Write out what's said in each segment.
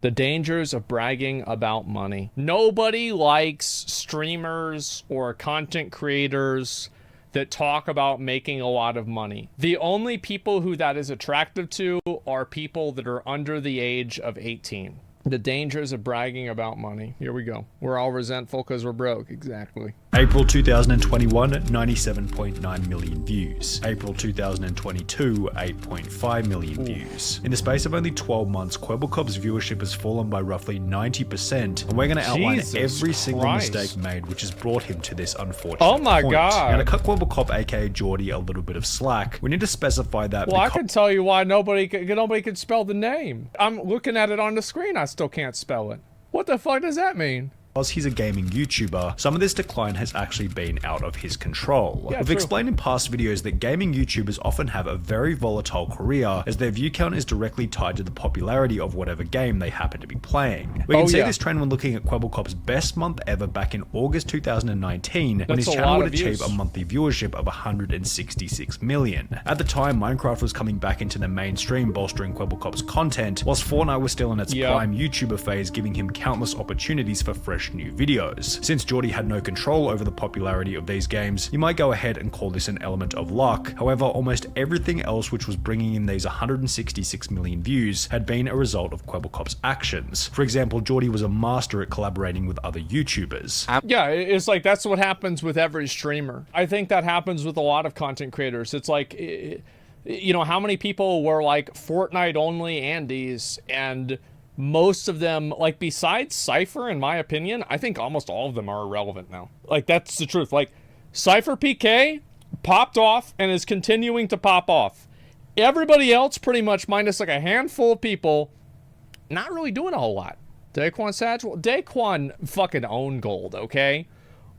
The dangers of bragging about money. Nobody likes streamers or content creators that talk about making a lot of money. The only people who that is attractive to are people that are under the age of 18. The dangers of bragging about money. Here we go. We're all resentful because we're broke. Exactly. April 2021, 97.9 million views. April 2022, 8.5 million views. In the space of only 12 months, Kwebbelkop's viewership has fallen by roughly 90%, and we're going to outline every single mistake made which has brought him to this unfortunate point. God. Now, to cut Kwebbelkop, aka Geordie, a little bit of slack, we need to specify that. Well, I can tell you why nobody can spell the name. I'm looking at it on the screen. I still can't spell it. What the fuck does that mean? Because he's a gaming YouTuber, some of this decline has actually been out of his control. Yeah, We've explained in past videos that gaming YouTubers often have a very volatile career, as their view count is directly tied to the popularity of whatever game they happen to be playing. We can see this trend when looking at Kwebbelkop's best month ever back in August 2019, when his channel would achieve a monthly viewership of 166 million. At the time, Minecraft was coming back into the mainstream, bolstering Kwebbelkop's content, whilst Fortnite was still in its prime YouTuber phase, giving him countless opportunities for fresh new videos. Since Geordie had no control over the popularity of these games, you might go ahead and call this an element of luck. However, almost everything else which was bringing in these 166 million views had been a result of Kwebbelkop's actions. For example, Geordie was a master at collaborating with other YouTubers. Yeah, it's like that's what happens with every streamer. I think that happens with a lot of content creators. It's like, you know, how many people were like Fortnite only Andes, and most of them, like besides Cypher, in my opinion, I think almost all of them are irrelevant now. Like, that's the truth. Like, Cypher PK popped off and is continuing to pop off. Everybody else, pretty much, minus like a handful of people, not really doing a whole lot. Daquan Satchel, Daquan fucking owned gold, okay?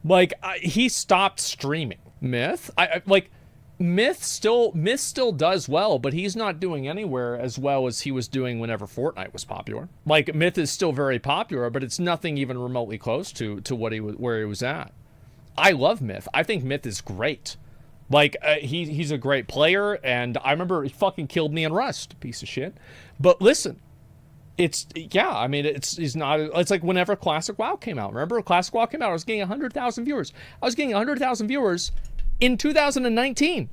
Like, he stopped streaming. Myth, Myth still does well, but he's not doing anywhere as well as he was doing whenever Fortnite was popular. Like, Myth is still very popular, but it's nothing even remotely close to what where he was at. I love Myth. I think Myth is great. Like, he's a great player, and I remember he fucking killed me in Rust, piece of shit. But listen, it's like whenever Classic WoW came out. Remember, Classic WoW came out, I was getting 100,000 viewers. I was getting 100,000 viewers in 2019.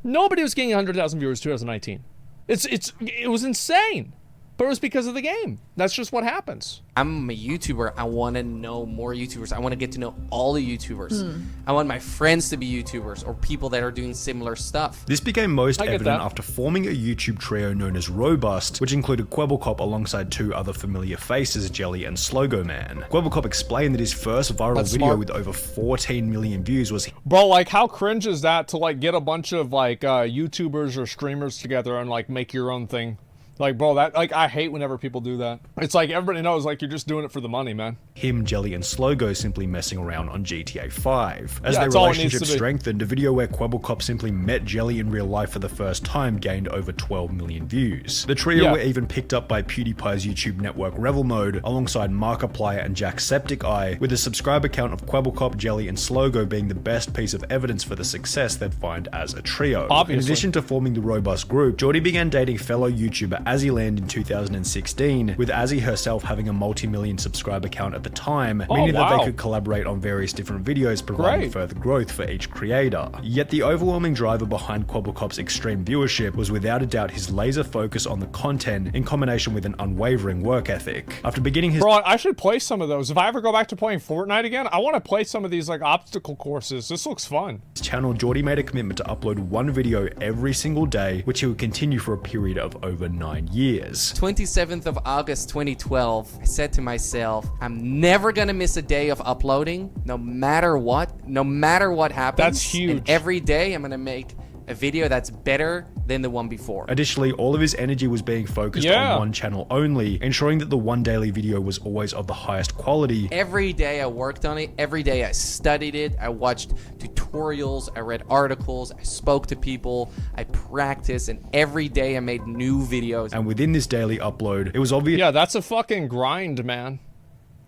Nobody was getting 100,000 viewers in 2019. It was insane. But it was because of the game. That's just what happens. I'm a YouTuber. I want to know more YouTubers. I want to get to know all the YouTubers. I want my friends to be YouTubers or people that are doing similar stuff. This became most evident after forming a YouTube trio known as Robust, which included Kwebbelkop alongside two other familiar faces, Jelly and Slogo Man. Kwebbelkop explained that his first viral video with over 14 million views was... Bro, like, how cringe is that to, like, get a bunch of, like, YouTubers or streamers together and, like, make your own thing? Like, bro, that, like, I hate whenever people do that. It's like, everybody knows, like, you're just doing it for the money, man. Him, Jelly, and Slogo simply messing around on GTA 5. As their relationship strengthened, a video where Kwebbelkop simply met Jelly in real life for the first time gained over 12 million views. The trio were even picked up by PewDiePie's YouTube network Revel Mode, alongside Markiplier and Jacksepticeye, with the subscriber count of Kwebbelkop, Jelly, and Slogo being the best piece of evidence for the success they'd find as a trio. In addition to forming the Robust group, Geordie began dating fellow YouTuber Azzyland in 2016, with Azzy herself having a multi-million subscriber count at the time, meaning that they could collaborate on various different videos, providing further growth for each creator. Yet the overwhelming driver behind Kwebbelkop's extreme viewership was without a doubt his laser focus on the content in combination with an unwavering work ethic. After beginning his... Bro, I should play some of those. If I ever go back to playing Fortnite again, I want to play some of these, like, obstacle courses. This looks fun. His channel, Geordie made a commitment to upload one video every single day, which he would continue for a period of over 9 years. 27th of August 2012, I said to myself, I'm never gonna miss a day of uploading, no matter what happens. That's huge. And every day I'm gonna make a video that's better than the one before. Additionally, all of his energy was being focused on one channel only, ensuring that the one daily video was always of the highest quality. Every day I worked on it, every day I studied it, I watched tutorials, I read articles, I spoke to people, I practiced, and every day I made new videos. And within this daily upload, it was obvious... Yeah, that's a fucking grind, man.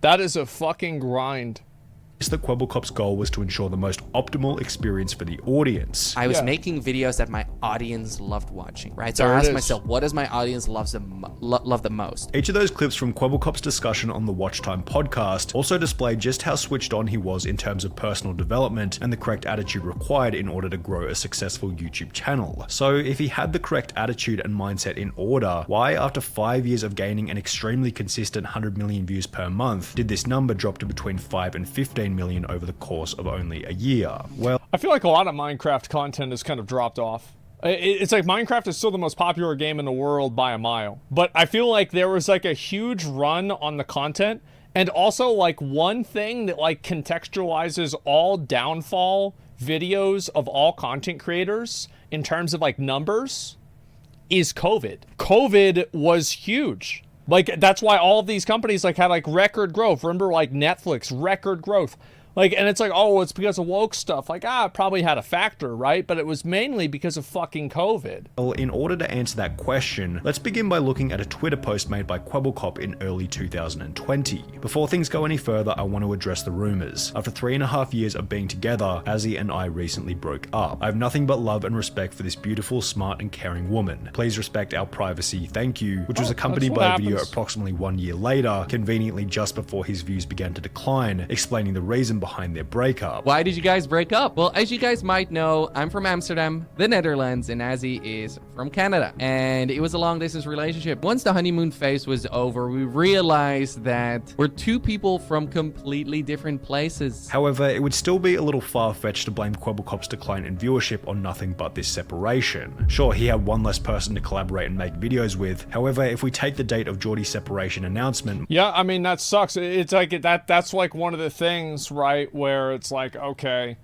That is a fucking grind. That Kwebbelkop's goal was to ensure the most optimal experience for the audience. I was making videos that my audience loved watching, right? So I asked myself, what does my audience love the most? Each of those clips from Kwebbelkop's discussion on the Watch Time podcast also displayed just how switched on he was in terms of personal development and the correct attitude required in order to grow a successful YouTube channel. So if he had the correct attitude and mindset in order, why after 5 years of gaining an extremely consistent 100 million views per month did this number drop to between 5 and 15 million over the course of only a year? Well, I feel like a lot of Minecraft content has kind of dropped off. It's like Minecraft is still the most popular game in the world by a mile, but I feel like there was like a huge run on the content, and also like one thing that like contextualizes all downfall videos of all content creators in terms of like numbers is COVID. COVID was huge. Like, that's why all of these companies like had like record growth. Remember, like Netflix, record growth. Like, and it's like, oh, it's because of woke stuff. Like, it probably had a factor, right? But it was mainly because of fucking COVID. Well, in order to answer that question, let's begin by looking at a Twitter post made by Kwebbelkop in early 2020. Before things go any further, I want to address the rumors. After 3.5 years of being together, Azzy and I recently broke up. I have nothing but love and respect for this beautiful, smart, and caring woman. Please respect our privacy, thank you, which was accompanied by a video approximately 1 year later, conveniently just before his views began to decline, explaining the reason behind their breakup. Why did you guys break up? Well, as you guys might know, I'm from Amsterdam, the Netherlands, and Azzy is from Canada. And it was a long distance relationship. Once the honeymoon phase was over, we realized that we're two people from completely different places. However, it would still be a little far-fetched to blame Kwebbelkop's decline in viewership on nothing but this separation. Sure, he had one less person to collaborate and make videos with. However, if we take the date of Geordie's separation announcement... Yeah, I mean, that sucks. It's like, that's like one of the things, right, where it's like, okay,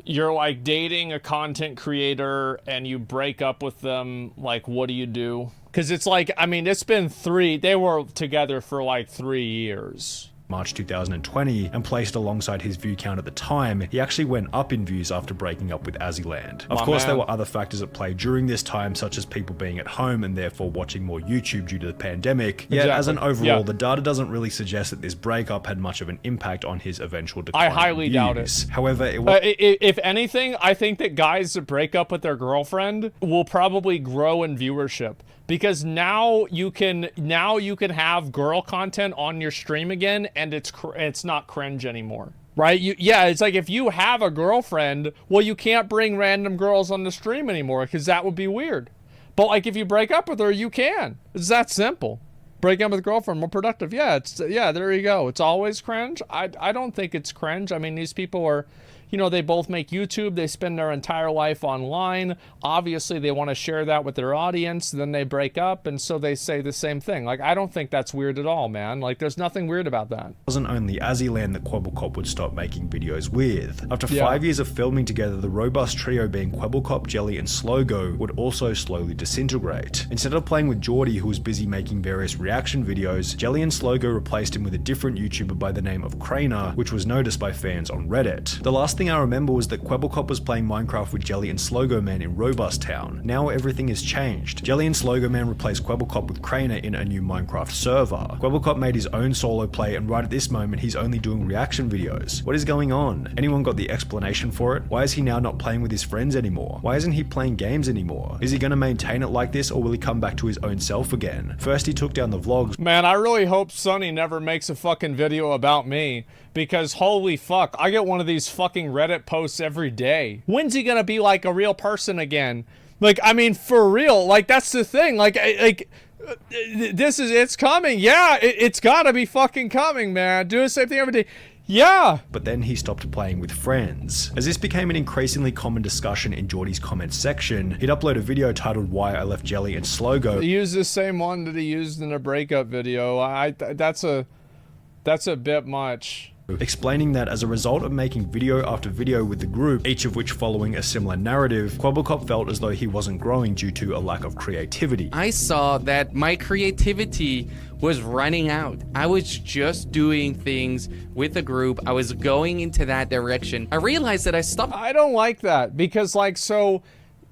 you're like dating a content creator and you break up with them, like, what do you do? Because it's like, I mean, it's been they were together for like 3 years. March 2020, and placed alongside his view count at the time, he actually went up in views after breaking up with Azzyland. Of course, there were other factors at play during this time, such as people being at home and therefore watching more YouTube due to the pandemic. Yet, as an overall, the data doesn't really suggest that this breakup had much of an impact on his eventual decline. I highly doubt it. However, if anything, I think that guys that break up with their girlfriend will probably grow in viewership. Because now you can have girl content on your stream again, and it's not cringe anymore, right? It's like if you have a girlfriend, well, you can't bring random girls on the stream anymore because that would be weird. But like if you break up with her, you can. It's that simple. Break up with a girlfriend, more productive. Yeah, there you go. It's always cringe. I don't think it's cringe. I mean, these people are, you know, they both make YouTube. They spend their entire life online. Obviously, they want to share that with their audience. Then they break up, and so they say the same thing. Like, I don't think that's weird at all, man. Like, there's nothing weird about that. It wasn't only Azzyland that Kwebbelkop would stop making videos with. After 5 years of filming together, the robust trio being Kwebbelkop, Jelly, and Slogo would also slowly disintegrate. Instead of playing with Geordie, who was busy making various reaction videos, Jelly and Slogo replaced him with a different YouTuber by the name of Crainer, which was noticed by fans on Reddit. The last thing I remember was that Kwebbelkop was playing Minecraft with Jelly and Slogo Man in Robust Town. Now everything has changed. Jelly and Slogo Man replaced Kwebbelkop with Crainer in a new Minecraft server. Kwebbelkop made his own solo play, and right at this moment he's only doing reaction videos. What is going on? Anyone got the explanation for it? Why is he now not playing with his friends anymore? Why isn't he playing games anymore? Is he going to maintain it like this, or will he come back to his own self again? First he took down the vlogs. Man, I really hope Sunny never makes a fucking video about me, because holy fuck, I get one of these fucking Reddit posts every day. When's he gonna be like a real person again? Like, I mean, for real, like, that's the thing. It's coming. Yeah, it's gotta be fucking coming, man. Do the same thing every day. Yeah. But then he stopped playing with friends. As this became an increasingly common discussion in Geordie's comments section, he'd upload a video titled Why I Left Jelly and Slogo. He used the same one that he used in a breakup video. That's a bit much. Explaining that as a result of making video after video with the group, each of which following a similar narrative, Kwebbelkop felt as though he wasn't growing due to a lack of creativity. I saw that my creativity was running out. I was just doing things with a group. I was going into that direction. I realized that I stopped. I don't like that, because like, so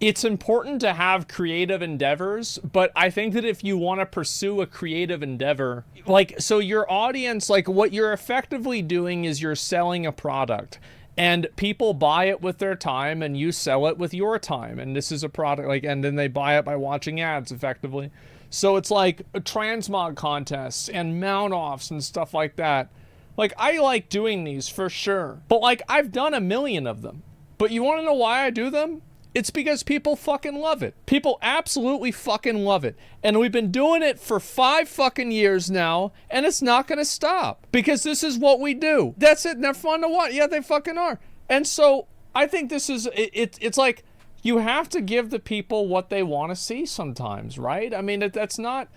it's important to have creative endeavors, but I think that if you want to pursue a creative endeavor, like, so your audience, like what you're effectively doing is you're selling a product, and people buy it with their time and you sell it with your time. And this is a product, like, and then they buy it by watching ads effectively. So it's like transmog contests and mount offs and stuff like that. Like, I like doing these for sure, but like I've done a million of them. But you want to know why I do them? It's because people fucking love it. People absolutely fucking love it. And we've been doing it for 5 fucking years now, and it's not gonna stop. Because this is what we do. That's it, and they're fun to watch. Yeah, they fucking are. And so, I think this is, it's like, you have to give the people what they want to see sometimes, right? I mean, that's not,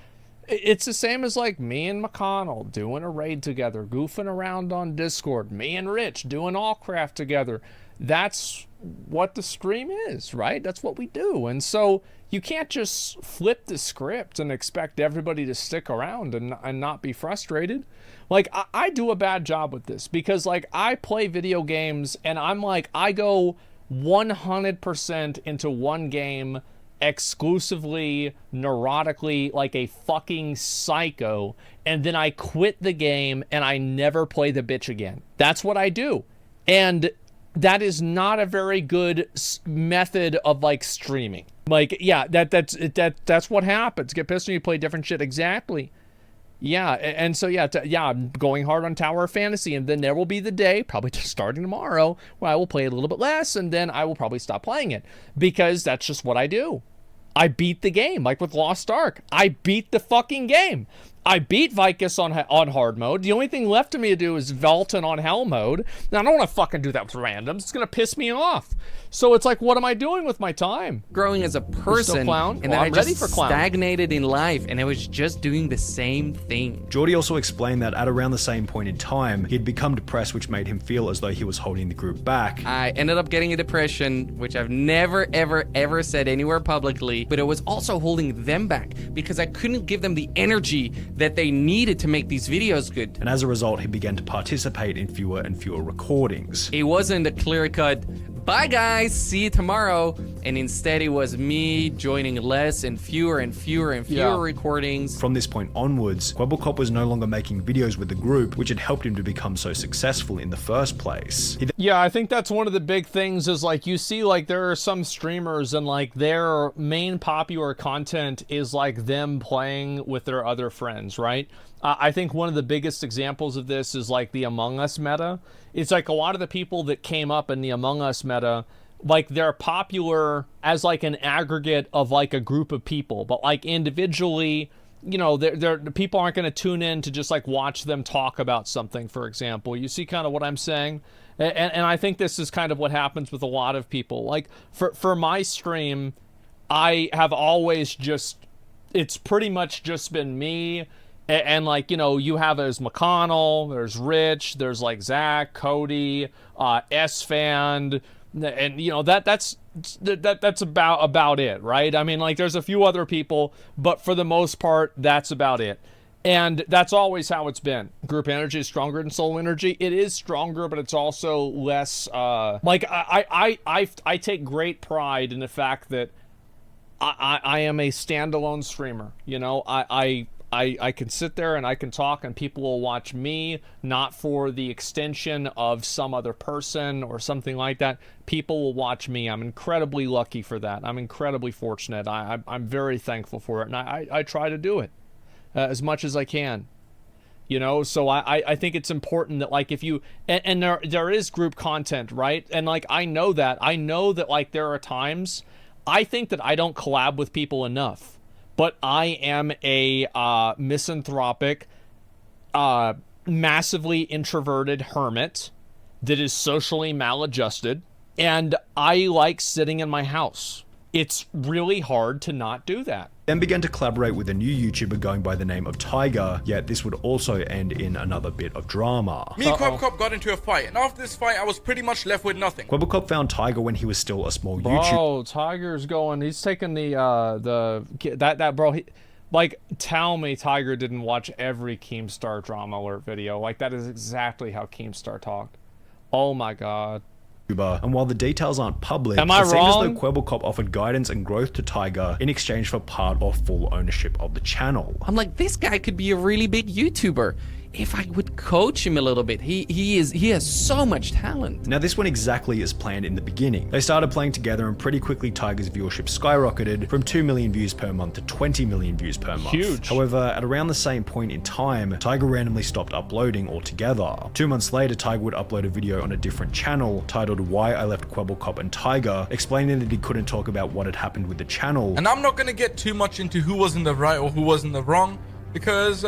it's the same as like me and McConnell doing a raid together, goofing around on Discord, me and Rich doing Allcraft together. That's what the stream is, right? That's what we do. And so you can't just flip the script and expect everybody to stick around and not be frustrated. Like, I do a bad job with this because, like, I play video games and I'm like, I go 100% into one game exclusively, neurotically, like a fucking psycho, and then I quit the game and I never play the bitch again. That's what I do. And that is not a very good method of like streaming. Like, yeah, that's what happens. Get pissed when you play different shit. Exactly. Yeah, and so yeah, I'm going hard on Tower of Fantasy, and then there will be the day, probably just starting tomorrow, where I will play a little bit less, and then I will probably stop playing it because that's just what I do. I beat the game, like with Lost Ark. I beat the fucking game. I beat Vicus on hard mode. The only thing left to me to do is Velton on hell mode. Now, I don't want to fucking do that with randoms. It's going to piss me off. So it's like, what am I doing with my time? Growing as a person, clown? And then I just stagnated in life, and I was just doing the same thing. Geordie also explained that at around the same point in time, he'd become depressed, which made him feel as though he was holding the group back. I ended up getting a depression, which I've never, ever, ever said anywhere publicly, but it was also holding them back because I couldn't give them the energy that they needed to make these videos good. And as a result, he began to participate in fewer and fewer recordings. It wasn't a clear-cut, bye guys, see you tomorrow, and instead it was me joining less and fewer recordings. From this point onwards, Kwebbelkop was no longer making videos with the group, which had helped him to become so successful in the first place. Yeah, I think that's one of the big things is like you see like there are some streamers and like their main popular content is like them playing with their other friends, right? I think one of the biggest examples of this is like the Among Us meta. It's like a lot of the people that came up in the Among Us meta, like they're popular as like an aggregate of like a group of people, but like individually, you know, the people aren't going to tune in to just like watch them talk about something, for example. You see kind of what I'm saying? And I think this is kind of what happens with a lot of people. Like for my stream, I have always just, it's pretty much just been me. And like, you know, you have as McConnell, there's Rich, there's like Zach, Cody, S-Fan, and you know, that's about it, right? I mean, like there's a few other people, but for the most part, that's about it. And that's always how it's been. Group energy is stronger than solo energy. It is stronger, but it's also less, like I take great pride in the fact that I am a standalone streamer. You know, I can sit there and I can talk and people will watch me, not for the extension of some other person or something like that. People will watch me. I'm incredibly lucky for that. I'm incredibly fortunate. I'm very thankful for it. And I try to do it as much as I can. You know, so I think it's important that like if you, and there is group content, right? And like I know that like there are times I think that I don't collab with people enough. But I am a misanthropic, massively introverted hermit that is socially maladjusted, and I like sitting in my house. It's really hard to not do that. Then began to collaborate with a new YouTuber going by the name of Tiger, yet this would also end in another bit of drama. Me and Kwebbelkop got into a fight, and after this fight, I was pretty much left with nothing. Kwebbelkop found Tiger when he was still a small YouTuber. Oh, Tiger's going, he's taking that bro, like, tell me Tiger didn't watch every Keemstar Drama Alert video. Like, that is exactly how Keemstar talked. Oh my god. And while the details aren't public, am I it wrong? seems as though Kwebbelkop offered guidance and growth to Tiger in exchange for part or full ownership of the channel. I'm like, this guy could be a really big YouTuber. If I would coach him a little bit, he has so much talent. Now this went exactly as planned in the beginning. They started playing together and pretty quickly Tiger's viewership skyrocketed from 2 million views per month to 20 million views per month. Huge. However, at around the same point in time, Tiger randomly stopped uploading altogether. 2 months later, Tiger would upload a video on a different channel titled Why I Left Kwebbelkop and Tiger, explaining that he couldn't talk about what had happened with the channel. And I'm not gonna get too much into who was in the right or who was in the wrong, because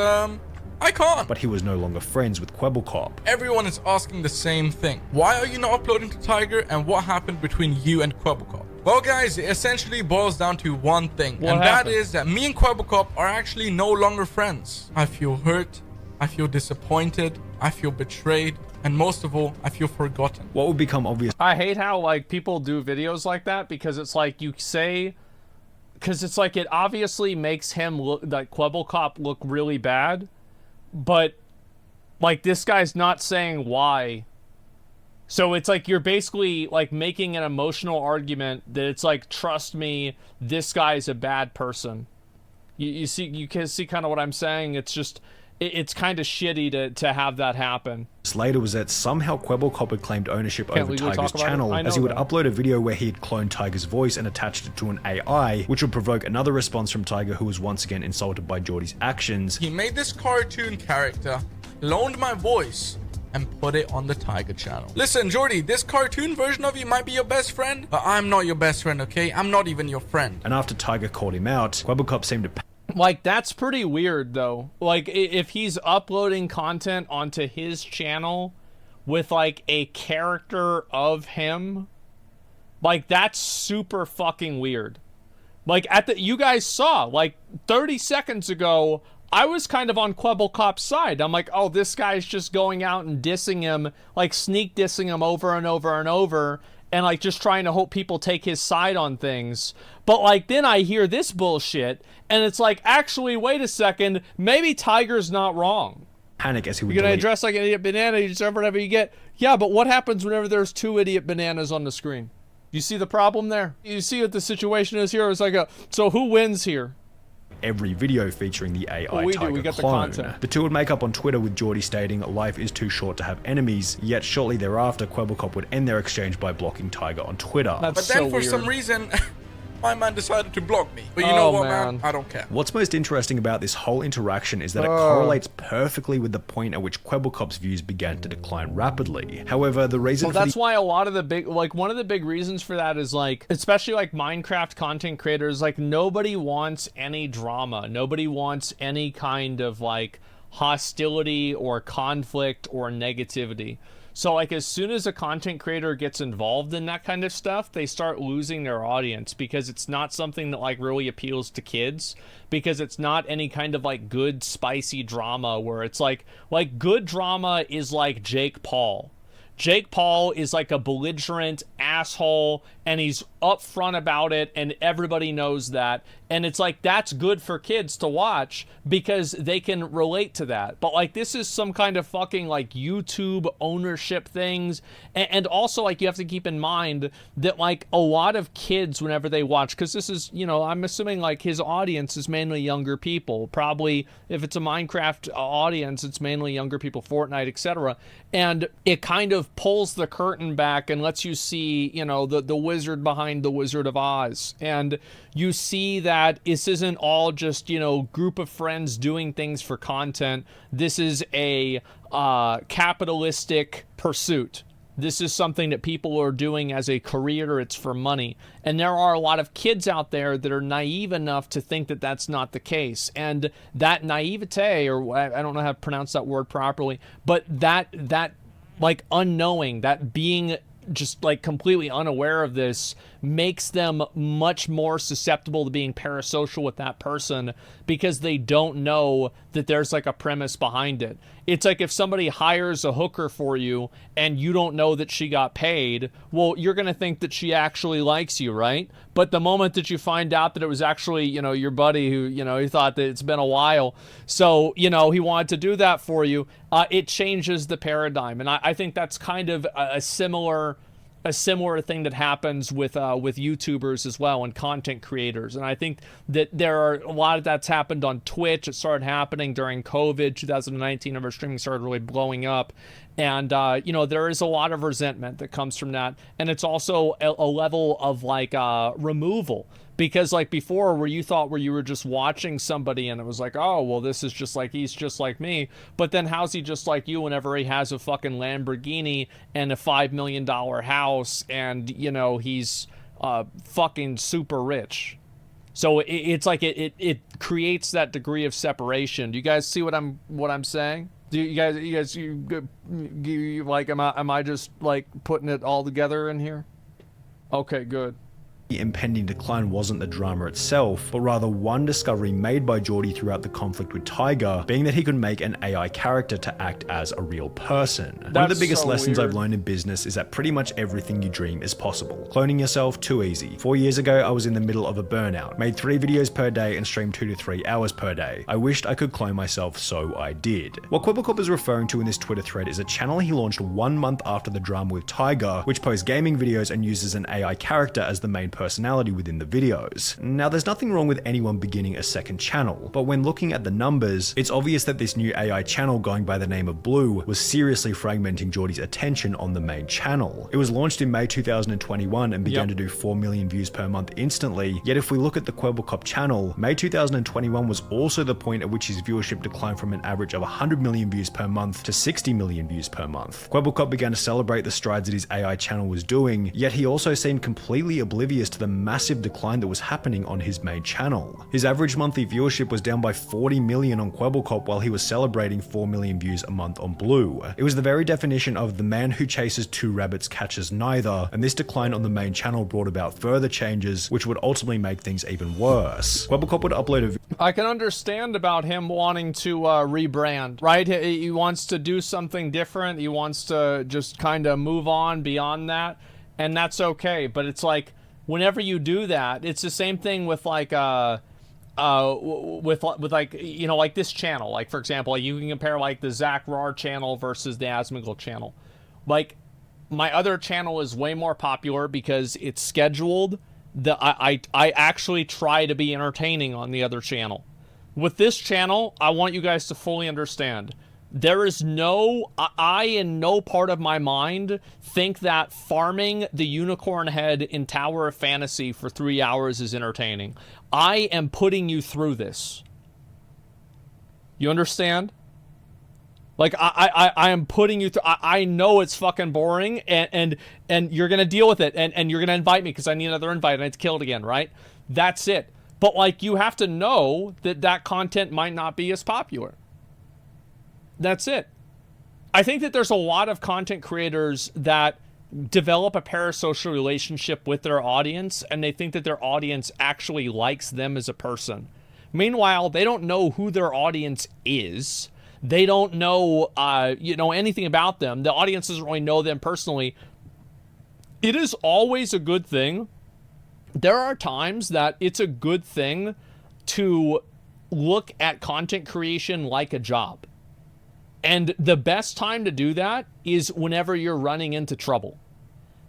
I can't. But he was no longer friends with Kwebbelkop. Everyone is asking the same thing. Why are you not uploading to Tiger, and what happened between you and Kwebbelkop? Well guys, it essentially boils down to one thing. That is that me and Kwebbelkop are actually no longer friends. I feel hurt, I feel disappointed, I feel betrayed, and most of all, I feel forgotten. What would become obvious? I hate how like people do videos like that, because it's like you say, because it's like it obviously makes him look like Kwebbelkop look really bad. But like this guy's not saying why. So it's like you're basically like making an emotional argument that it's like, trust me, this guy's a bad person. You can see kind of what I'm saying. It's just it's kind of shitty to have that happen. Later was that somehow Kwebbelkop had claimed ownership over Tiger's channel, as he would upload a video where he had cloned Tiger's voice and attached it to an AI, which would provoke another response from Tiger, who was once again insulted by Geordie's actions. He made this cartoon character, cloned my voice, and put it on the Tiger channel. Listen, Geordie, this cartoon version of you might be your best friend, but I'm not your best friend, okay? I'm not even your friend. And after Tiger called him out, Kwebbelkop seemed to like, that's pretty weird, though. Like, if he's uploading content onto his channel with, like, a character of him, like, that's super fucking weird. Like, you guys saw, like, 30 seconds ago, I was kind of on Kwebbelkop's side. I'm like, oh, this guy's just going out and dissing him, like, sneak dissing him over and over and over, and like just trying to hope people take his side on things. But like then I hear this bullshit and it's like, actually, wait a second, maybe Tiger's not wrong. Panic as he would You're gonna address like an idiot banana, you deserve whatever you get. Yeah, but what happens whenever there's 2 idiot bananas on the screen? You see the problem there? You see what the situation is here? It's like so who wins here? Every video featuring the AI Tiger we got clone. the content. The two would make up on Twitter, with Geordie stating life is too short to have enemies, yet shortly thereafter Kwebbelkop would end their exchange by blocking Tiger on Twitter. That's but then so for weird. some reason my man decided to block me. But you know what, man? I don't care. What's most interesting about this whole interaction is that it correlates perfectly with the point at which Kwebbelkop's views began to decline rapidly. However, the reason that's why a lot of the big, like one of the big reasons for that is like, especially like Minecraft content creators, like nobody wants any drama. Nobody wants any kind of like hostility or conflict or negativity. So like as soon as a content creator gets involved in that kind of stuff, they start losing their audience, because it's not something that like really appeals to kids, because it's not any kind of like good spicy drama where it's like good drama is like Jake Paul. Jake Paul is like a belligerent asshole and he's upfront about it and everybody knows that. And it's like, that's good for kids to watch because they can relate to that. But like, this is some kind of fucking like YouTube ownership things. And also like, you have to keep in mind that like a lot of kids, whenever they watch, because this is, you know, I'm assuming like his audience is mainly younger people. Probably if it's a Minecraft audience, it's mainly younger people, Fortnite, etc. And it kind of pulls the curtain back and lets you see, you know, the wizard behind the Wizard of Oz. And you see that this isn't all just, you know, group of friends doing things for content. This is a capitalistic pursuit. This is something that people are doing as a career. It's for money. And there are a lot of kids out there that are naive enough to think that that's not the case. And that naivete, or I don't know how to pronounce that word properly, but that like unknowing, that being just like completely unaware of this, makes them much more susceptible to being parasocial with that person, because they don't know that there's like a premise behind it. It's like if somebody hires a hooker for you and you don't know that she got paid, well, you're going to think that she actually likes you, right? But the moment that you find out that it was actually, you know, your buddy who, you know, he thought that it's been a while, so, you know, he wanted to do that for you, it changes the paradigm. And I think that's kind of a similar a similar thing that happens with YouTubers as well and content creators. And I think that there are a lot of that's happened on Twitch. It started happening during COVID, 2019, whenever streaming started really blowing up. And, you know, there is a lot of resentment that comes from that. And it's also a level of like removal. Because like before, where you thought where you were just watching somebody and it was like, oh, well, this is just like, he's just like me. But then how's he just like you whenever he has a fucking Lamborghini and a $5 million house and, you know, he's fucking super rich. So it's like it creates that degree of separation. Do you guys see what I'm saying? Do you guys like, am I just like putting it all together in here? Okay, good. The impending decline wasn't the drama itself, but rather one discovery made by Geordie throughout the conflict with Tiger, being that he could make an AI character to act as a real person. One of the biggest lessons I've learned in business is that pretty much everything you dream is possible. Cloning yourself, too easy. 4 years ago, I was in the middle of a burnout, made 3 videos per day and streamed 2 to 3 hours per day. I wished I could clone myself, so I did. What Kwebbelkop is referring to in this Twitter thread is a channel he launched 1 month after the drama with Tiger, which posts gaming videos and uses an AI character as the main personality within the videos. Now, there's nothing wrong with anyone beginning a second channel, but when looking at the numbers, it's obvious that this new AI channel going by the name of Blue was seriously fragmenting Geordie's attention on the main channel. It was launched in May 2021 and began to do 4 million views per month instantly, yet if we look at the Kwebbelkop channel, May 2021 was also the point at which his viewership declined from an average of 100 million views per month to 60 million views per month. Kwebbelkop began to celebrate the strides that his AI channel was doing, yet he also seemed completely oblivious to the massive decline that was happening on his main channel. His average monthly viewership was down by 40 million on Kwebbelkop while he was celebrating 4 million views a month on Blue. It was the very definition of the man who chases 2 rabbits catches neither, and this decline on the main channel brought about further changes which would ultimately make things even worse. Kwebbelkop would upload a I can understand about him wanting to rebrand, right? He wants to do something different. He wants to just kind of move on beyond that, and that's okay. But it's like, whenever you do that, it's the same thing with like with like, you know, like this channel. Like, for example, like you can compare like the Zach Rar channel versus the Asmongold channel. Like, my other channel is way more popular because it's scheduled. I actually try to be entertaining on the other channel. With this channel, I want you guys to fully understand. There is I in no part of my mind think that farming the unicorn head in Tower of Fantasy for 3 hours is entertaining. I am putting you through this. You understand? Like, I am putting you through. I know it's fucking boring, and you're gonna deal with it, and you're gonna invite me because I need another invite and it's killed again, right? That's it. But like, you have to know that content might not be as popular. That's it. I think that there's a lot of content creators that develop a parasocial relationship with their audience, and they think that their audience actually likes them as a person. Meanwhile, they don't know who their audience is. They don't know, anything about them. The audience doesn't really know them personally. It is always a good thing. There are times that it's a good thing to look at content creation like a job. And the best time to do that is whenever you're running into trouble.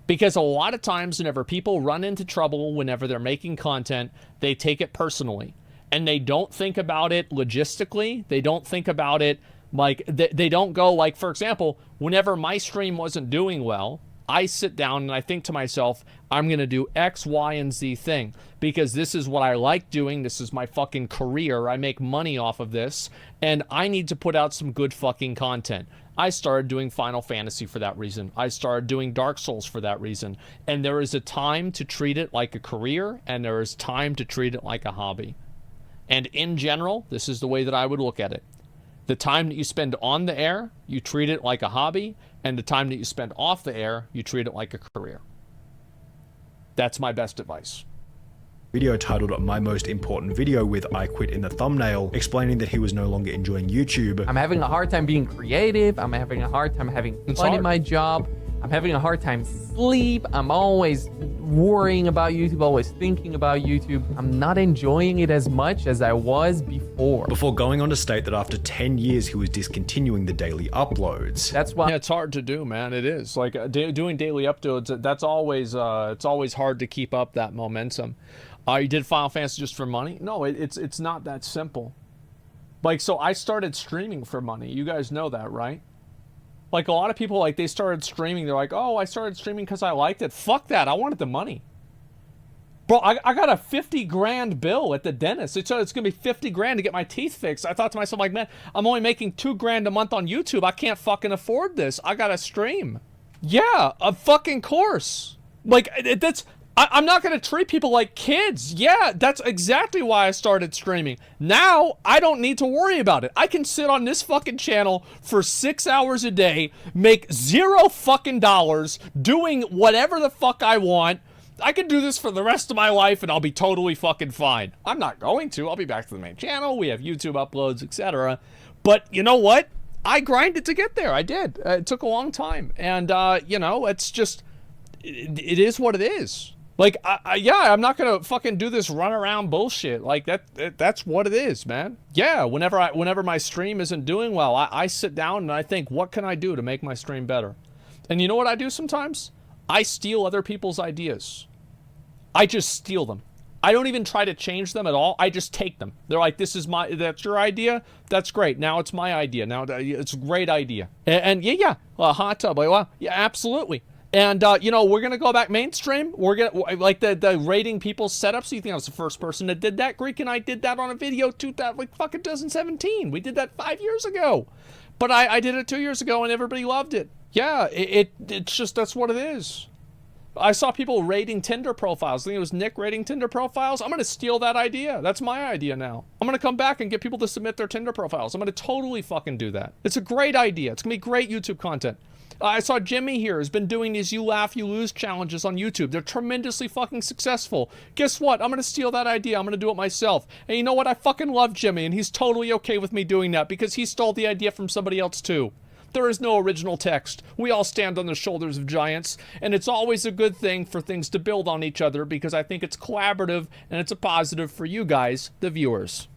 Because a lot of times whenever people run into trouble, whenever they're making content, they take it personally. And they don't think about it logistically. They don't think about it like, they don't go like, for example, whenever my stream wasn't doing well, I sit down and I think to myself, I'm going to do X, Y, and Z thing because this is what I like doing. This is my fucking career. I make money off of this and I need to put out some good fucking content. I started doing Final Fantasy for that reason. I started doing Dark Souls for that reason. And there is a time to treat it like a career and there is time to treat it like a hobby. And in general, this is the way that I would look at it. The time that you spend on the air, you treat it like a hobby, and the time that you spend off the air, you treat it like a career. That's my best advice. Video titled My Most Important Video with I Quit in the thumbnail, explaining that he was no longer enjoying YouTube. I'm having a hard time being creative. I'm having a hard time having fun in my job. I'm having a hard time sleep. I'm always worrying about YouTube, always thinking about YouTube. I'm not enjoying it as much as I was before. Before going on to state that after 10 years, he was discontinuing the daily uploads. That's why it's hard to do, man. It is like doing daily uploads. That's always it's always hard to keep up that momentum. You did Final Fantasy just for money? No, it's not that simple. Like, so I started streaming for money. You guys know that, right? Like, a lot of people, like, they started streaming. They're like, oh, I started streaming because I liked it. Fuck that. I wanted the money. Bro, I got a 50 grand bill at the dentist. It's going to be 50 grand to get my teeth fixed. I thought to myself, like, man, I'm only making 2 grand a month on YouTube. I can't fucking afford this. I got to stream. Yeah, a fucking course. Like, I'm not going to treat people like kids. Yeah, that's exactly why I started streaming. Now, I don't need to worry about it. I can sit on this fucking channel for 6 hours a day, make $0 fucking dollars, doing whatever the fuck I want. I can do this for the rest of my life and I'll be totally fucking fine. I'm not going to. I'll be back to the main channel. We have YouTube uploads, etc. But you know what? I grinded to get there. I did. It took a long time. And, you know, it's just, it is what it is. Like, yeah, I'm not gonna fucking do this run around bullshit. Like, that's what it is, man. Yeah, whenever my stream isn't doing well, I sit down and I think, what can I do to make my stream better? And you know what I do sometimes? I steal other people's ideas. I just steal them. I don't even try to change them at all. I just take them. They're like, that's your idea? That's great. Now it's my idea. Now it's a great idea. And yeah, a hot tub. Like, well, yeah, absolutely. And, you know, we're going to go back mainstream. We're going to, like, the rating people's setups. So you think I was the first person that did that? Greek and I did that on a video, like, fucking 2017. We did that 5 years ago. But I did it 2 years ago and everybody loved it. Yeah, it's just, that's what it is. I saw people rating Tinder profiles. I think it was Nick rating Tinder profiles. I'm going to steal that idea. That's my idea now. I'm going to come back and get people to submit their Tinder profiles. I'm going to totally fucking do that. It's a great idea. It's going to be great YouTube content. I saw Jimmy here has been doing these You Laugh, You Lose challenges on YouTube. They're tremendously fucking successful. Guess what? I'm going to steal that idea. I'm going to do it myself. And you know what? I fucking love Jimmy, and he's totally okay with me doing that because he stole the idea from somebody else too. There is no original text. We all stand on the shoulders of giants, and it's always a good thing for things to build on each other because I think it's collaborative and it's a positive for you guys, the viewers.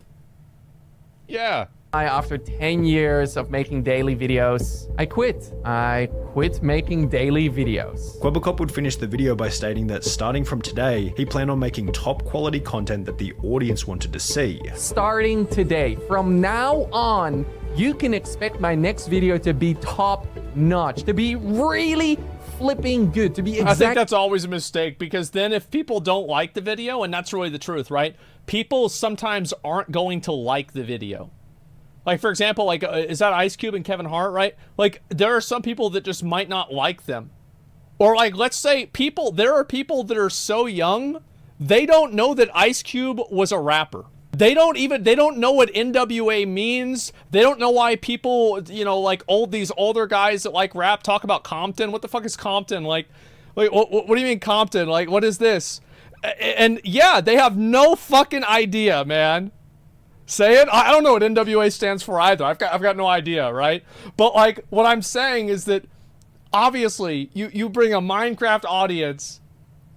Yeah. After 10 years of making daily videos, I quit. I quit making daily videos. Kwebbelkop would finish the video by stating that starting from today, he planned on making top quality content that the audience wanted to see. Starting today, from now on, you can expect my next video to be top notch, to be really flipping good, to be exact. I think that's always a mistake because then if people don't like the video, and that's really the truth, right? People sometimes aren't going to like the video. Like, for example, like, is that Ice Cube and Kevin Hart, right? Like, there are some people that just might not like them. Or, like, let's say there are people that are so young, they don't know that Ice Cube was a rapper. They don't know what NWA means. They don't know why people, you know, like, these older guys that like rap talk about Compton. What the fuck is Compton? Like what do you mean Compton? Like, what is this? And yeah, they have no fucking idea, man. Say it? I don't know what NWA stands for either. I've got no idea, right? But like what I'm saying is that obviously you bring a Minecraft audience,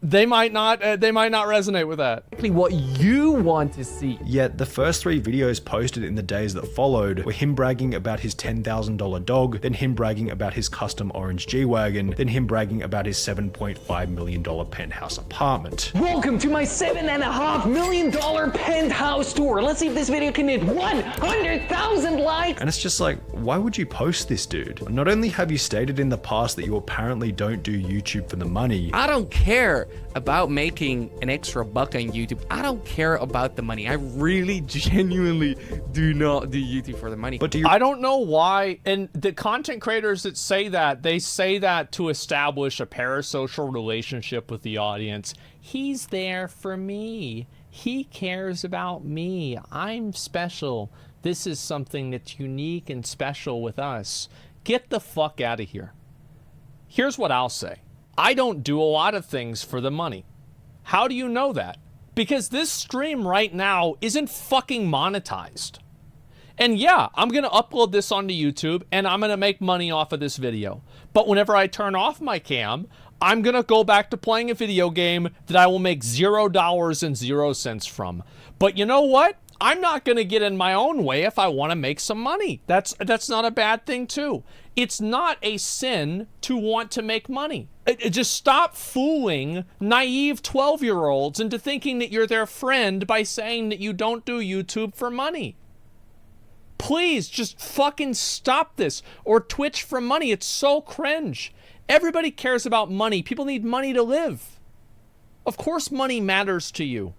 they might not resonate with that. Exactly what you want to see. Yet the first 3 videos posted in the days that followed were him bragging about his $10,000 dog, then him bragging about his custom orange G-Wagon, then him bragging about his $7.5 million penthouse apartment. Welcome to my $7.5 million penthouse tour. Let's see if this video can hit 100,000 likes. And it's just like, why would you post this, dude? Not only have you stated in the past that you apparently don't do YouTube for the money. I don't care about making an extra buck on YouTube. I don't care about the money. I really genuinely do not do YouTube for the money. But I don't know why, and the content creators that say that, they say that to establish a parasocial relationship with the audience. He's there for me. He cares about me. I'm special. This is something that's unique and special with us. Get the fuck out of here. Here's what I'll say. I don't do a lot of things for the money. How do you know that? Because this stream right now isn't fucking monetized. And yeah, I'm going to upload this onto YouTube and I'm going to make money off of this video. But whenever I turn off my cam, I'm going to go back to playing a video game that I will make $0.00 from. But you know what? I'm not going to get in my own way if I want to make some money. That's not a bad thing too. It's not a sin to want to make money. Just stop fooling naive 12-year-olds into thinking that you're their friend by saying that you don't do YouTube for money. Please just fucking stop this. Or Twitch for money. It's so cringe. Everybody cares about money. People need money to live. Of course money matters to you.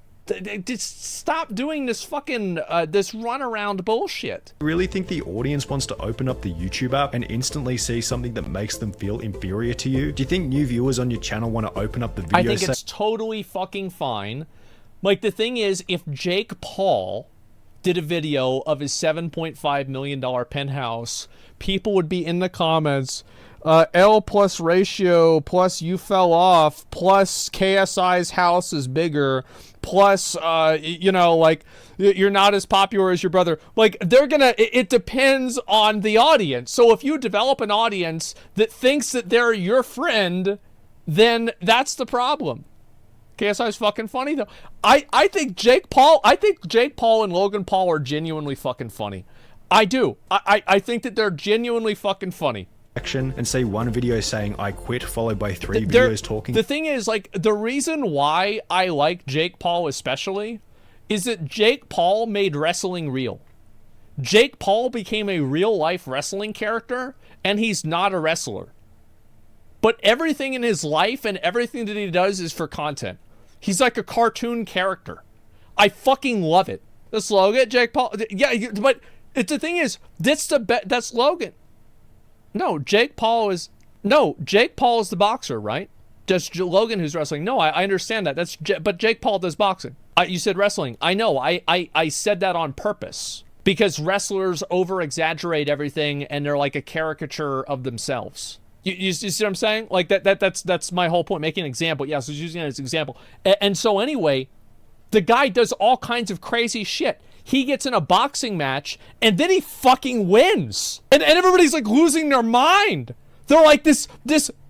Just stop doing this fucking, this runaround bullshit. I really think the audience wants to open up the YouTube app and instantly see something that makes them feel inferior to you? Do you think new viewers on your channel want to open up the video? I think it's totally fucking fine. Like, the thing is, if Jake Paul did a video of his $7.5 million penthouse, people would be in the comments, L plus ratio plus you fell off plus KSI's house is bigger plus, you know, like, you're not as popular as your brother. Like, they're gonna, it depends on the audience. So if you develop an audience that thinks that they're your friend, then that's the problem. KSI's fucking funny though. I think Jake Paul and Logan Paul are genuinely fucking funny. I do. I think that they're genuinely fucking funny. And see one video saying I quit followed by 3 videos talking. The thing is, like, the reason why I like Jake Paul especially is that Jake Paul made wrestling real. Jake Paul became a real life wrestling character and he's not a wrestler. But everything in his life and everything that he does is for content. He's like a cartoon character. I fucking love it. That's Logan, Jake Paul. Yeah, but the thing is, that's Logan. No, Jake Paul is the boxer, right? Just Logan who's wrestling. No, I understand that. But Jake Paul does boxing. You said wrestling. I know. I said that on purpose because wrestlers over-exaggerate everything and they're like a caricature of themselves. You see what I'm saying? Like that's my whole point. Making an example. Yeah, so I was using it as an example. And so anyway, the guy does all kinds of crazy shit. He gets in a boxing match, and then he fucking wins. And everybody's, like, losing their mind. They're like, this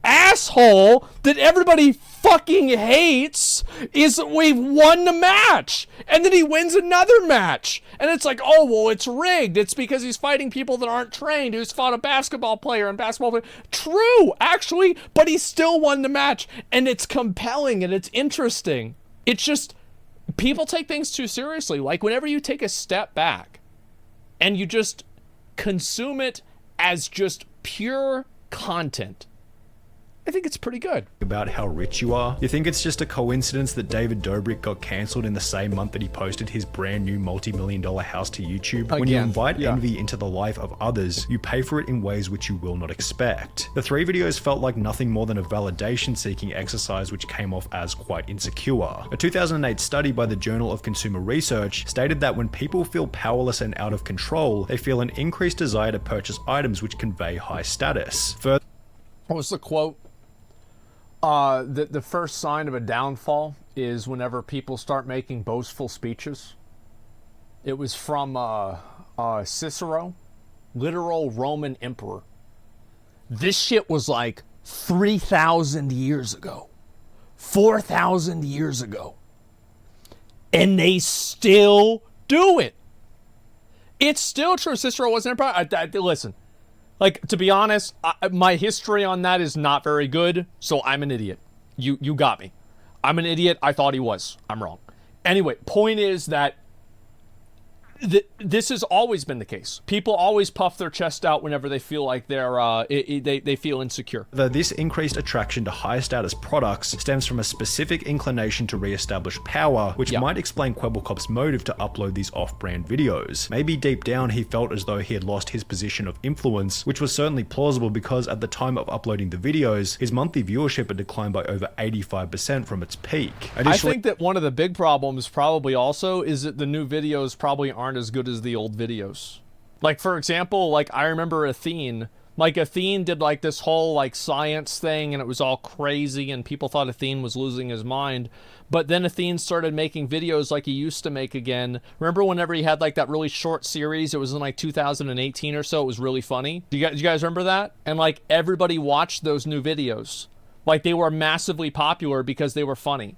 asshole that everybody fucking hates we've won the match. And then he wins another match. And it's like, oh, well, it's rigged. It's because he's fighting people that aren't trained, who's fought a basketball player and basketball player. True, actually, but he still won the match. And it's compelling, and it's interesting. It's just... people take things too seriously. Like, whenever you take a step back and you just consume it as just pure content, I think it's pretty good. About how rich you are. You think it's just a coincidence that David Dobrik got cancelled in the same month that he posted his brand new multi-million-dollar house to YouTube? When you invite envy into the life of others, you pay for it in ways which you will not expect. The 3 videos felt like nothing more than a validation-seeking exercise which came off as quite insecure. A 2008 study by the Journal of Consumer Research stated that when people feel powerless and out of control, they feel an increased desire to purchase items which convey high status. What was the quote? The first sign of a downfall is whenever people start making boastful speeches. It was from Cicero, literal Roman emperor. This shit was like 3,000 years ago, 4,000 years ago, and they still do it. It's still true. Cicero was an emperor. Listen. Like, to be honest, my history on that is not very good, so I'm an idiot. You got me. I'm an idiot. I thought he was. I'm wrong. Anyway, point is that this has always been the case. People always puff their chest out whenever they feel like they feel insecure. This increased attraction to high status products stems from a specific inclination to re-establish power, which might explain Kwebbelkop's motive to upload these off-brand videos. Maybe deep down he felt as though he had lost his position of influence, which was certainly plausible because at the time of uploading the videos, his monthly viewership had declined by over 85% from its peak. I think that one of the big problems probably also is that the new videos probably aren't as good as the old videos. Like, for example, like, I remember Athene Like, Athene did, like, this whole, like, science thing, and it was all crazy, and people thought Athene was losing his mind. But then Athene started making videos like he used to make again. Remember whenever he had, like, that really short series? It was in, like, 2018 or so. It was really funny. Do you guys remember that? And, like, everybody watched those new videos. Like, they were massively popular because they were funny.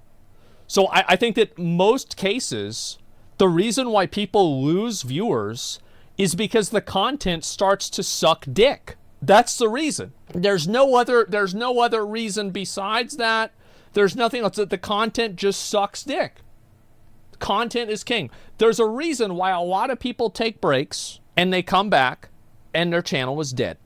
So I think that most cases, the reason why people lose viewers is because the content starts to suck dick. That's the reason. There's no other reason besides that. There's nothing else. The content just sucks dick. Content is king. There's a reason why a lot of people take breaks and they come back and their channel is dead.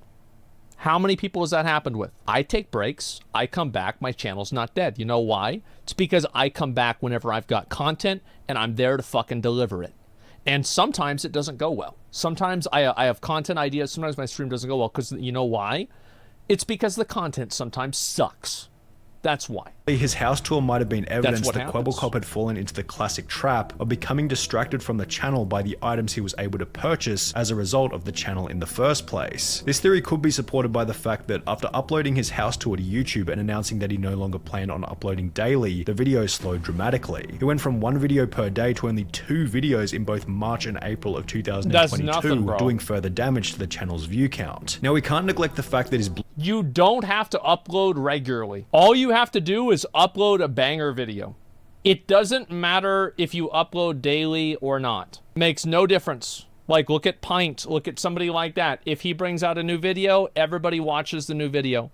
How many people has that happened with? I take breaks, I come back, my channel's not dead. You know why? It's because I come back whenever I've got content and I'm there to fucking deliver it. And sometimes it doesn't go well. Sometimes I have content ideas. Sometimes my stream doesn't go well because you know why? It's because the content sometimes sucks. That's why. His house tour might have been evidence that Kwebbelkop had fallen into the classic trap of becoming distracted from the channel by the items he was able to purchase as a result of the channel in the first place. This theory could be supported by the fact that after uploading his house tour to YouTube and announcing that he no longer planned on uploading daily, the videos slowed dramatically. He went from 1 video per day to only 2 videos in both March and April of 2022, That's nothing, doing further damage to the channel's view count. Now we can't neglect the fact that his You don't have to upload regularly. All you have to do is upload a banger video. It doesn't matter if you upload daily or not. Makes no difference. Like, look at Pint. Look at somebody like that. If he brings out a new video, everybody watches the new video.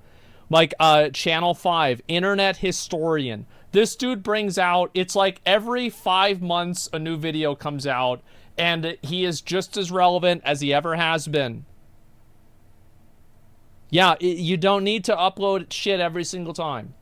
Like, Channel 5, Internet Historian. This dude brings out, it's like every 5 months a new video comes out, and he is just as relevant as he ever has been. Yeah, you don't need to upload shit every single time.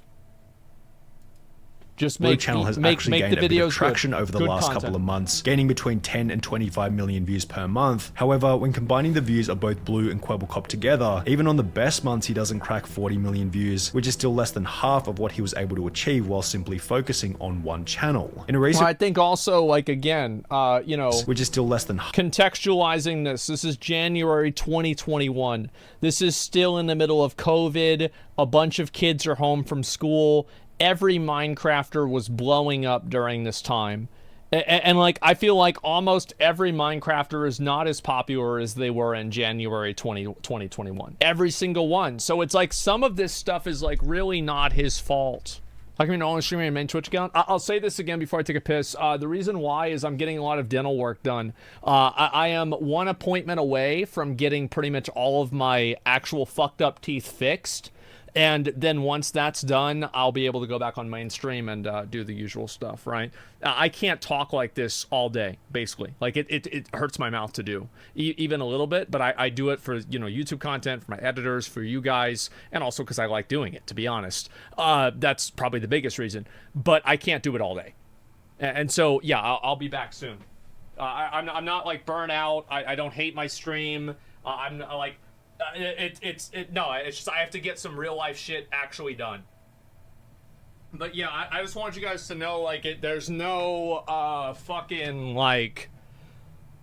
Just Blue Channel has actually gained a bit of traction over the last couple of months, gaining between 10 and 25 million views per month. However, when combining the views of both Blue and Kwebbelkop together, even on the best months he doesn't crack 40 million views, which is still less than half of what he was able to achieve while simply focusing on one channel. In a recent, I think also, like, again, you know, which is still less than contextualizing this is January 2021. This is still in the middle of COVID. A bunch of kids are home from school. Every Minecrafter was blowing up during this time. And like, I feel like almost every Minecrafter is not as popular as they were in January 2021. Every single one. So it's like some of this stuff is like really not his fault. Like, I mean, only streaming a main Twitch account. I'll say this again before I take a piss. The reason why is I'm getting a lot of dental work done. I am 1 appointment away from getting pretty much all of my actual fucked up teeth fixed. And then once that's done, I'll be able to go back on mainstream and do the usual stuff, right? I can't talk like this all day, basically. Like, it hurts my mouth to do, even a little bit. But I do it for, you know, YouTube content, for my editors, for you guys, and also because I like doing it, to be honest. That's probably the biggest reason. But I can't do it all day. And so, yeah, I'll be back soon. I'm not, like, burnt out. I don't hate my stream. I'm, like... it's just I have to get some real life shit actually done. But yeah, I just want you guys to know, like, there's no fucking like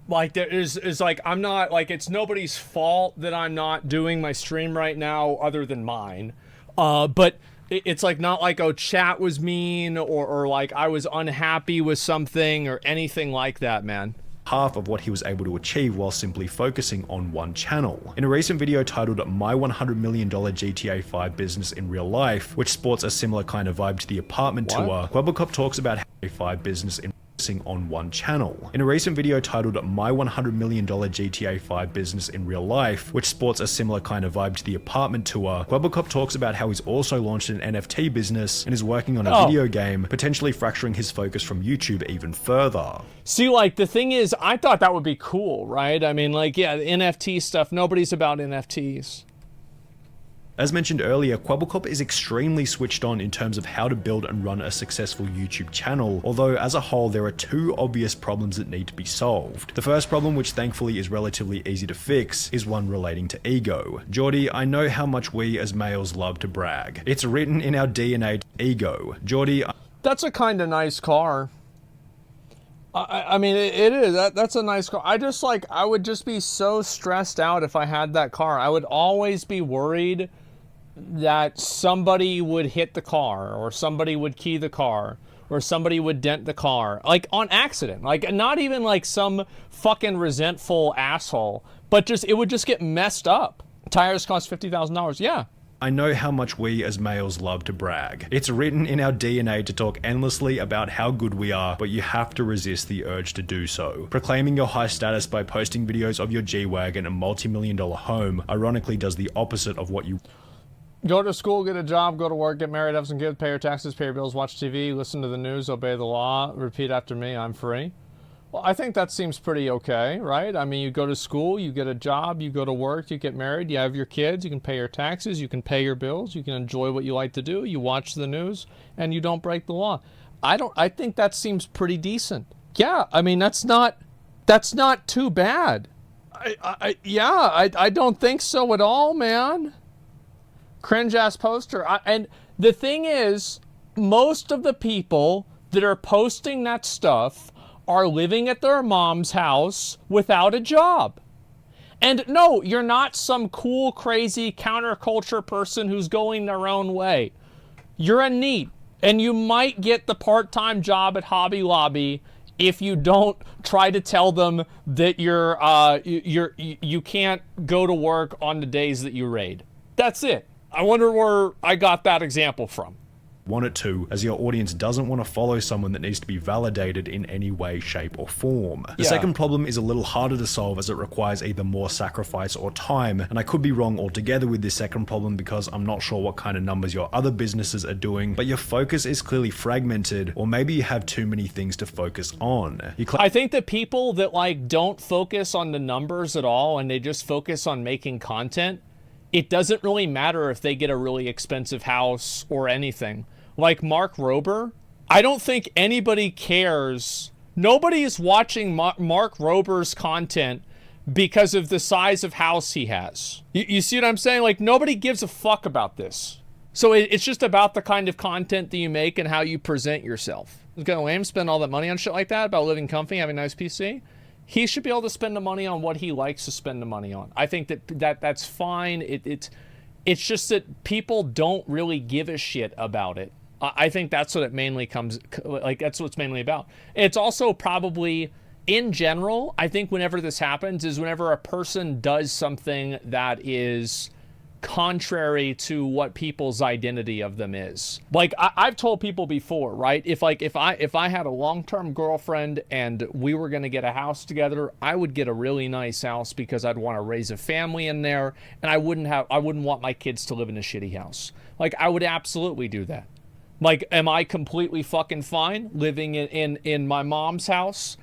there is like, I'm not, like, it's nobody's fault that I'm not doing my stream right now other than mine. But it's like not like, oh, chat was mean or like I was unhappy with something or anything like that, man. Half of what he was able to achieve while simply focusing on one channel. In a recent video titled My $100 Million GTA 5 Business in Real Life, which sports a similar kind of vibe to the apartment tour, Kwebbelkop talks about how GTA 5 business in on one channel. In a recent video titled My $100 Million GTA 5 Business in Real Life, which sports a similar kind of vibe to the apartment tour, Kwebbelkop talks about how he's also launched an NFT business and is working on a video game, potentially fracturing his focus from YouTube even further. See, like, the thing is, I thought that would be cool, right? I mean, like, yeah, the NFT stuff, nobody's about NFTs. As mentioned earlier, Kwebbelkop is extremely switched on in terms of how to build and run a successful YouTube channel, although as a whole there are 2 obvious problems that need to be solved. The first problem, which thankfully is relatively easy to fix, is one relating to ego. Geordie, I know how much we as males love to brag. It's written in our DNA to ego. Geordie, that's a kinda nice car. I mean, it is. That's a nice car. I would just be so stressed out if I had that car. I would always be worried that somebody would hit the car, or somebody would key the car, or somebody would dent the car, like on accident. Like, not even like some fucking resentful asshole, but just, it would just get messed up. Tires cost $50,000. Yeah. I know how much we as males love to brag. It's written in our DNA to talk endlessly about how good we are, but you have to resist the urge to do so. Proclaiming your high status by posting videos of your G-Wagon and multi-million-dollar home ironically does the opposite of what you... Go to school, get a job, go to work, get married, have some kids, pay your taxes, pay your bills, watch TV, listen to the news, obey the law, repeat after me, I'm free. Well, I think that seems pretty okay, right? I mean, you go to school, you get a job, you go to work, you get married, you have your kids, you can pay your taxes, you can pay your bills, you can enjoy what you like to do, you watch the news, and you don't break the law. I think that seems pretty decent. Yeah, I mean, that's not too bad. I don't think so at all, man. Cringe-ass poster. And the thing is, most of the people that are posting that stuff are living at their mom's house without a job. And no, you're not some cool, crazy counterculture person who's going their own way. You're a NEET, and you might get the part-time job at Hobby Lobby if you don't try to tell them that you can't go to work on the days that you raid. That's it. I wonder where I got that example from. Want it to, as your audience doesn't want to follow someone that needs to be validated in any way, shape, or form. The second problem is a little harder to solve, as it requires either more sacrifice or time, and I could be wrong altogether with this second problem because I'm not sure what kind of numbers your other businesses are doing, but your focus is clearly fragmented, or maybe you have too many things to focus on. I think that people that like don't focus on the numbers at all and they just focus on making content, it doesn't really matter if they get a really expensive house or anything. Like Mark Rober, I don't think anybody cares. Nobody is watching Mark Rober's content because of the size of house he has. You see what I'm saying? Like, nobody gives a fuck about this. So it's just about the kind of content that you make and how you present yourself. It's gonna lame spend all that money on shit like that, about living comfy, having a nice PC. He should be able to spend the money on what he likes to spend the money on. I think that's fine. It's just that people don't really give a shit about it. I think that's what it mainly that's what it's mainly about. It's also probably, in general, I think whenever this happens is whenever a person does something that is contrary to what people's identity of them is. Like, I've told people before, right? If I had a long-term girlfriend and we were going to get a house together, I would get a really nice house because I'd want to raise a family in there, and I wouldn't want my kids to live in a shitty house. Like, I would absolutely do that. Like, am I completely fucking fine living in my mom's house?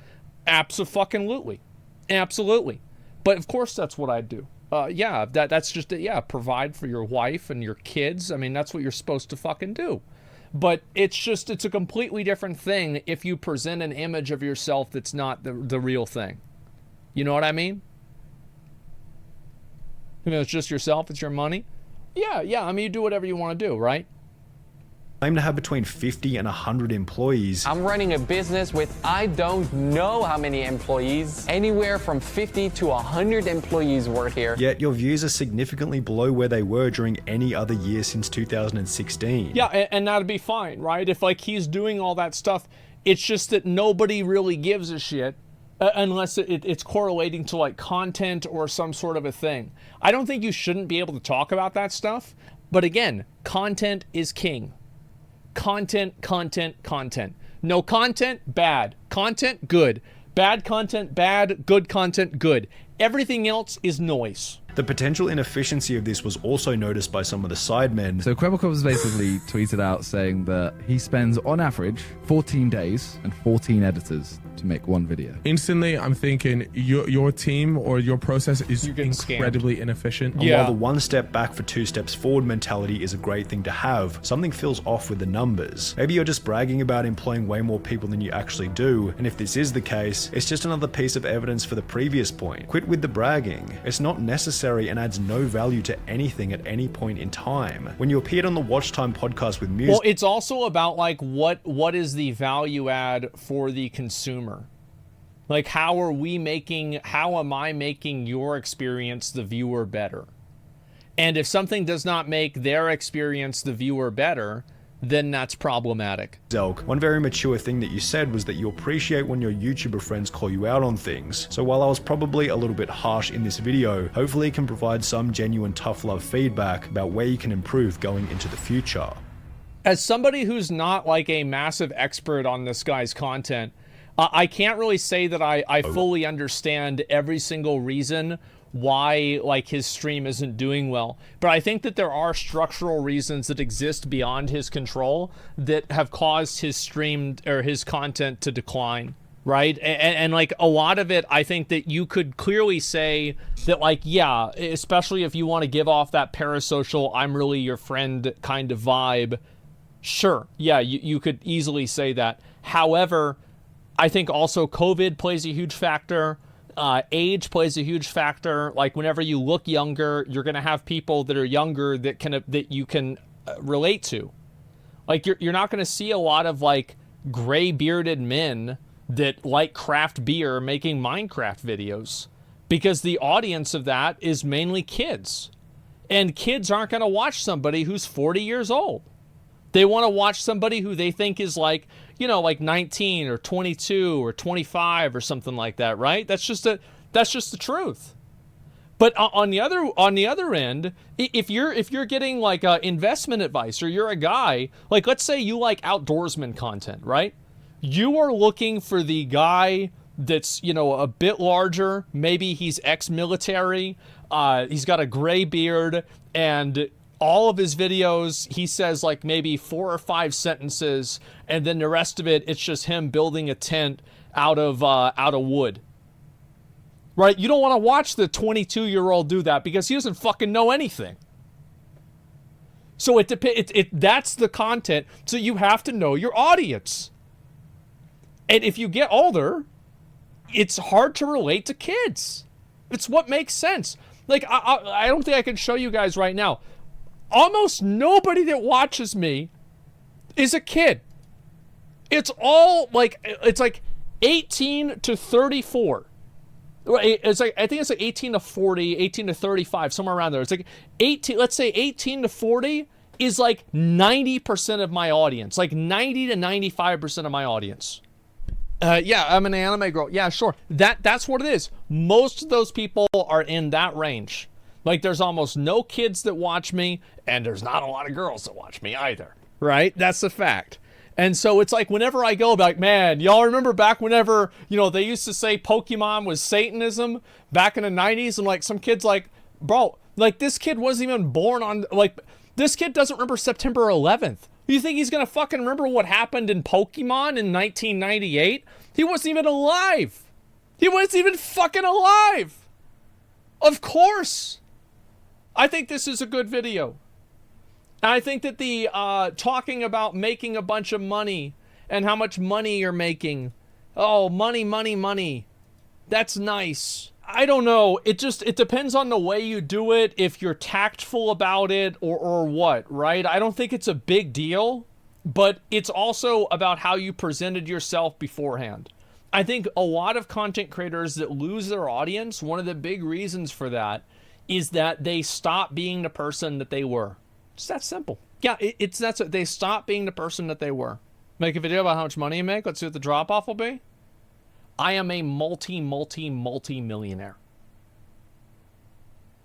Abso-fucking-lutely. Absolutely. But of course that's what I'd do. Yeah, that's just it. Yeah, provide for your wife and your kids. I mean, that's what you're supposed to fucking do. But it's a completely different thing if you present an image of yourself that's not the real thing. You know what I mean? You know, it's just yourself, it's your money. Yeah, I mean, you do whatever you want to do, right? Claim to have between 50 and 100 employees. I'm running a business with I don't know how many employees. Anywhere from 50 to 100 employees work here. Yet your views are significantly below where they were during any other year since 2016. Yeah, and that'd be fine, right? If like he's doing all that stuff, it's just that nobody really gives a shit unless it's correlating to like content or some sort of a thing. I don't think you shouldn't be able to talk about that stuff, but again, content is king. Content. No content, bad. Content, good. Bad content, bad. Good content, good. Everything else is noise. The potential inefficiency of this was also noticed by some of the sidemen. So Kwebbelkop has basically tweeted out saying that he spends on average 14 days and 14 editors to make one video. Instantly, I'm thinking your team or your process is incredibly inefficient. Yeah. While the one step back for two steps forward mentality is a great thing to have, something feels off with the numbers. Maybe you're just bragging about employing way more people than you actually do, and if this is the case, it's just another piece of evidence for the previous point. Quit with the bragging. It's not necessary and adds no value to anything at any point in time. When you appeared on the Watch Time podcast with music... Well, it's also about like what is the value add for the consumer. Like, how am I making your experience, the viewer, better? And if something does not make their experience, the viewer, better, then that's problematic. Zelk, one very mature thing that you said was that you appreciate when your YouTuber friends call you out on things. So while I was probably a little bit harsh in this video, hopefully it can provide some genuine tough love feedback about where you can improve going into the future. As somebody who's not like a massive expert on this guy's content, I can't really say that I fully understand every single reason why like his stream isn't doing well, but I think that there are structural reasons that exist beyond his control that have caused his stream or his content to decline, right? And like a lot of it, I think that you could clearly say that, like, yeah, especially if you want to give off that parasocial I'm really your friend kind of vibe, sure, yeah, you could easily say that. However, I think also COVID plays a huge factor. Age plays a huge factor. Like, whenever you look younger, you're going to have people that are younger that you can relate to. Like, you're not going to see a lot of like gray bearded men that like craft beer making Minecraft videos, because the audience of that is mainly kids, and kids aren't going to watch somebody who's 40 years old. They want to watch somebody who they think is like, you know, like 19 or 22 or 25 or something like that, right? That's just the truth. But on the other end, if you're getting like investment advice, or you're a guy, like, let's say you like outdoorsman content, right? You are looking for the guy that's, you know, a bit larger, maybe he's ex-military, he's got a gray beard, and all of his videos, he says like maybe 4 or 5 sentences, and then the rest of it, it's just him building a tent out of wood. Right? You don't want to watch the 22-year-old do that, because he doesn't fucking know anything. So that's the content. So you have to know your audience. And if you get older, it's hard to relate to kids. It's what makes sense. Like, I don't think I can show you guys right now. Almost nobody that watches me is a kid. It's all like, it's like 18 to 34. It's like, I think it's like 18 to 40, 18 to 35, somewhere around there. It's like 18, let's say 18 to 40 is like 90% of my audience, like 90 to 95% of my audience. Yeah, I'm an anime girl. Yeah, sure. That's what it is. Most of those people are in that range. Like, there's almost no kids that watch me, and there's not a lot of girls that watch me either, right? That's the fact. And so it's like, whenever I go, like, man, y'all remember back whenever, you know, they used to say Pokemon was Satanism back in the 90s, and like some kids like, bro, like, this kid wasn't even born on, like, this kid doesn't remember September 11th. You think he's gonna fucking remember what happened in Pokemon in 1998? He wasn't even alive. He wasn't even fucking alive. Of course. I think this is a good video. And I think that the talking about making a bunch of money and how much money you're making. Oh, money, money, money. That's nice. I don't know. It depends on the way you do it, if you're tactful about it or what, right? I don't think it's a big deal, but it's also about how you presented yourself beforehand. I think a lot of content creators that lose their audience, one of the big reasons for that is that they stop being the person that they were. It's that simple. Yeah, they stop being the person that they were. Make a video about how much money you make. Let's see what the drop-off will be. I am a multi-millionaire.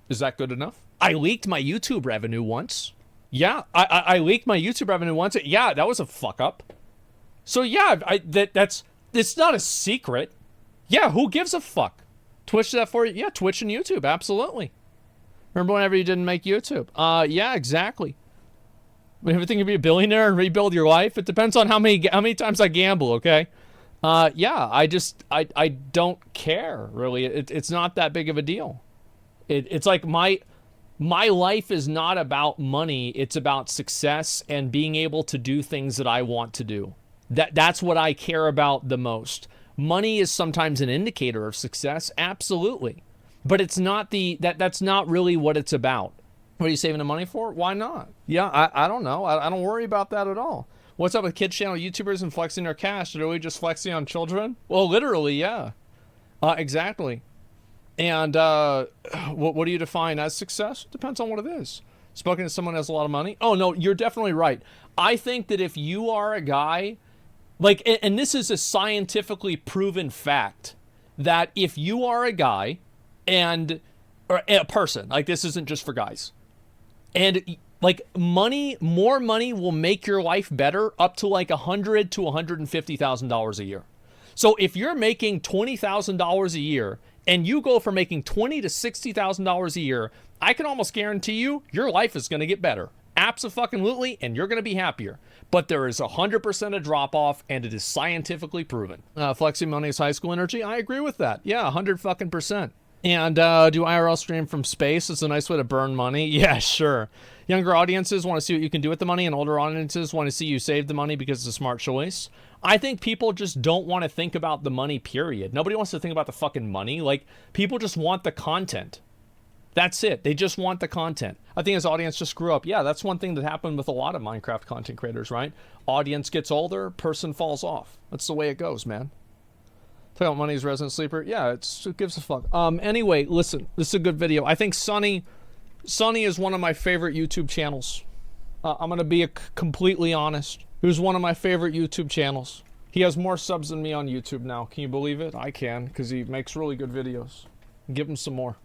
Is that good enough? I leaked my YouTube revenue once. Yeah, I leaked my YouTube revenue once. Yeah, that was a fuck up. So yeah, it's not a secret. Yeah, who gives a fuck? Twitch that for you? Yeah, Twitch and YouTube, absolutely. Remember whenever you didn't make YouTube? Yeah, exactly. When everything can be a billionaire and rebuild your life, it depends on how many times I gamble, okay? Yeah, I don't care, really. It's not that big of a deal. It's like my life is not about money. It's about success and being able to do things that I want to do. That's what I care about the most. Money is sometimes an indicator of success, absolutely. But it's not that's not really what it's about. What are you saving the money for? Why not? Yeah, I don't know. I don't worry about that at all. What's up with kids channel YouTubers and flexing their cash? Are we just flexing on children? Well, literally, yeah. Exactly. And what do you define as success? Depends on what it is. Spoken to someone who has a lot of money? Oh, no, you're definitely right. I think that if you are a guy, like, and this is a scientifically proven fact, that if you are a guy or a person, like this isn't just for guys, and like more money will make your life better up to like $100,000 to $150,000 a year. So if you're making $20,000 a year and you go from making $20,000 to $60,000 a year, I can almost guarantee you your life is going to get better. Absolutely, and you're going to be happier. But there is 100% a drop-off, and it is scientifically proven. Flexing money is high school energy. I agree with that. Yeah, 100%. And do IRL stream from space? It's a nice way to burn money. Yeah, sure. Younger audiences want to see what you can do with the money, and older audiences want to see you save the money because it's a smart choice. I think people just don't want to think about the money, period. Nobody wants to think about the fucking money. Like, people just want the content. That's it. They just want the content. I think his audience just grew up. Yeah, that's one thing that happened with a lot of Minecraft content creators, right? Audience gets older, person falls off. That's the way it goes, man. Talking about money's resident sleeper. Yeah, it gives a fuck. Anyway, listen, this is a good video. I think Sunny is one of my favorite YouTube channels. I'm going to be completely honest. He was one of my favorite YouTube channels. He has more subs than me on YouTube now. Can you believe it? I can, because he makes really good videos. Give him some more.